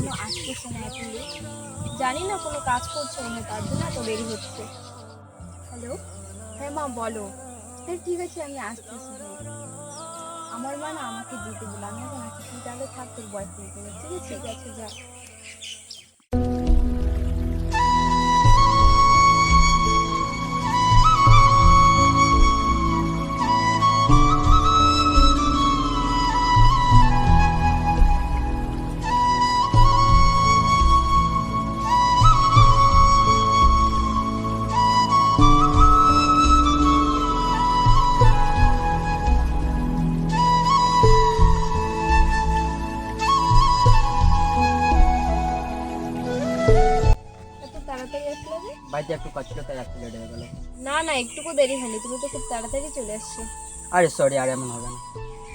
এখনো আসতেছে না এখন, জানি না কোনো কাজ করছে না, তার জন্য এত দেরি হচ্ছে। হ্যালো, হ্যাঁ মা বলো। হ্যাঁ ঠিক আছে, আমি আসতেছি। আমার মা না আমাকে যেতে বলে, আমি এখন আসছি, তুই তাহলে থাক তোর বয়ফ্রেন্ড। ঠিক আছে যা। এত তাড়াতাড়ি আসলে যে? বাড়িতে একটু কাজ ছিল, তাই একটু লেট হয়ে গেল। না না, একটুকু দেরি হয়নি, তুমি তো খুব তাড়াতাড়ি চলে আসছো। আরে সরি, আর এমন হবে না।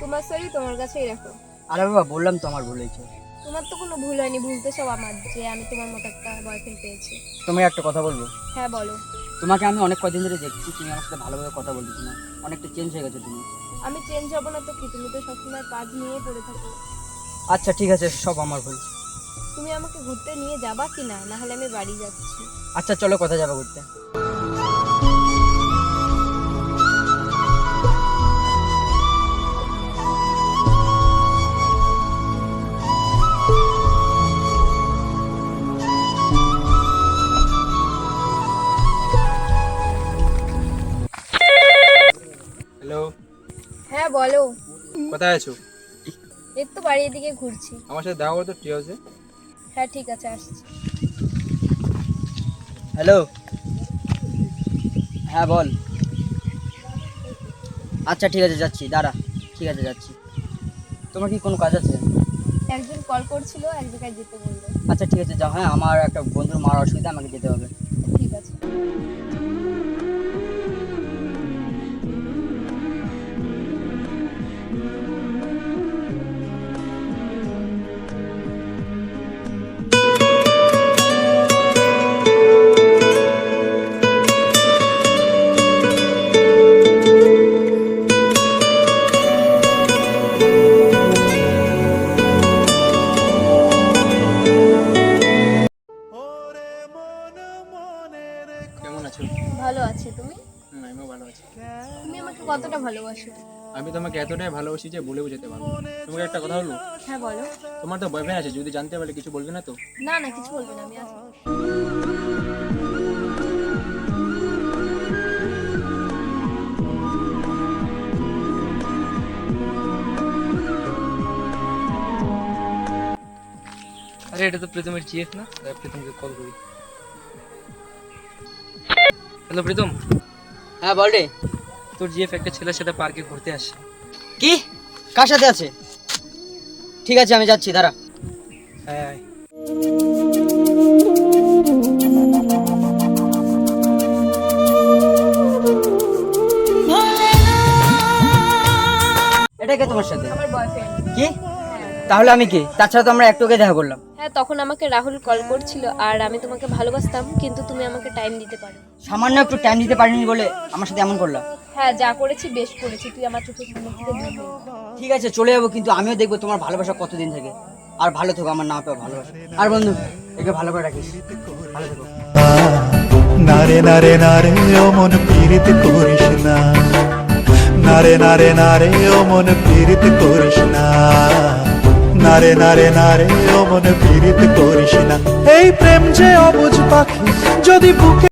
তোমার সরি তোমার কাছেই রাখো। আরে বাবা, বললাম তো আমার ভুল হয়েছে। তোমার তো কোনো ভুল হয়নি, ভুল তো সব আমার, যে আমি তোমার মতো একটা বয়ফ্রেন্ড পেয়েছি। তুমি একটা কথা বলবো? হ্যাঁ বলো। তোমাকে আমি অনেক কদিন ধরে দেখছি, তুমি আমার সাথে ভালোভাবে কথা বলতেছি না, অনেকটা চেঞ্জ হয়ে গেছো তুমি। আমি চেঞ্জ হবো না তো কি, তুমি তো সবসময় কাজ নিয়ে পড়ে থাকো। আচ্ছা ঠিক আছে, সব আমার ভুল। তুমি আমাকে ঘুরতে নিয়ে যাবা কি না, না হলে আমি বাড়ি যাচ্ছি। আচ্ছা চলো, কোথায় যাবো ঘুরতে? হ্যালো, হ্যাঁ বলো। কোথায় আছো? এই তো বাড়ির দিকে ঘুরছি। আমার সাথে দেখা করতো ট্রি হাউসে। হ্যাঁ ঠিক আছে, আসছি। হ্যালো, হ্যাঁ বল। আচ্ছা ঠিক আছে, যাচ্ছি, দাঁড়া। ঠিক আছে যাচ্ছি। তোমার কি কোনো কাজ আছে? একজন কল করছিল, এক জায়গায় যেতে বললো। আচ্ছা ঠিক আছে যাও। হ্যাঁ, আমার একটা বন্ধুর মার অসুবিধা, আমাকে যেতে হবে। ঠিক আছে। কেমন আছো? ভালো আছে, তুমি? আমিও ভালো আছি। তুমি আমাকে কতটা ভালোবাসো? আমি তোমাকে এতটাই ভালোবাসি যে বলে বোঝাতে পারবো না। তোমাকে একটা কথা বলবো? হ্যাঁ বলো। তোমার তো বয়ফ্রেন্ড আছে, যদি জানতে পারলে কিছু বলবে না তো? না না, কিছু বলবে না, আমি আসবো। আরে এটা তো প্রীতমের জিএফ না? প্রীতমকে কল করি। হ্যালো প্রীতম, হ্যাঁ বল রে। তোর জিএফ একটা ছেলের সাথে পার্কে ঘুরতে আসছে। কি? কার সাথে আছে? ঠিক আছে আমি যাচ্ছি, দাঁড়া। হ্যাঁ, এটা কে তোমার সাথে? আমার বয়ফ্রেন্ড। কি? তাহলে আমি কে? তাছাড়া তো আমরা একটু আগে দেখা করলাম। হ্যাঁ, তখন আমাকে রাহুল কল করছিল, আর আমি তোমাকে ভালোবাসতাম, কিন্তু তুমি আমাকে টাইম দিতে পারো। সামান্য একটু টাইম দিতে পারিনি বলে আমার সাথে এমন করলাম? হ্যাঁ, যা করেছি বেশ করেছি, তুই আমার চোখের সামনে থেকে দূর হয়ে যা। ঠিক আছে চলে যাবো, কিন্তু আমিও দেখবো তোমার ভালোবাসা কতদিন থাকে। আর ভালো থেকো, আমার না পেয়ে ভালোবাসা। আর বন্ধু, একে ভালো করে রাখিস। ভালো থেকো। নারে নারে নারে ও মন পীড়িত করিস না, নারে নারে নারে ও মন পীড়িত করিস না, নারে নারে নারে ও মন পীড়িত করিস না। এই প্রেম যে অবুঝ পাখি, যদি বুকে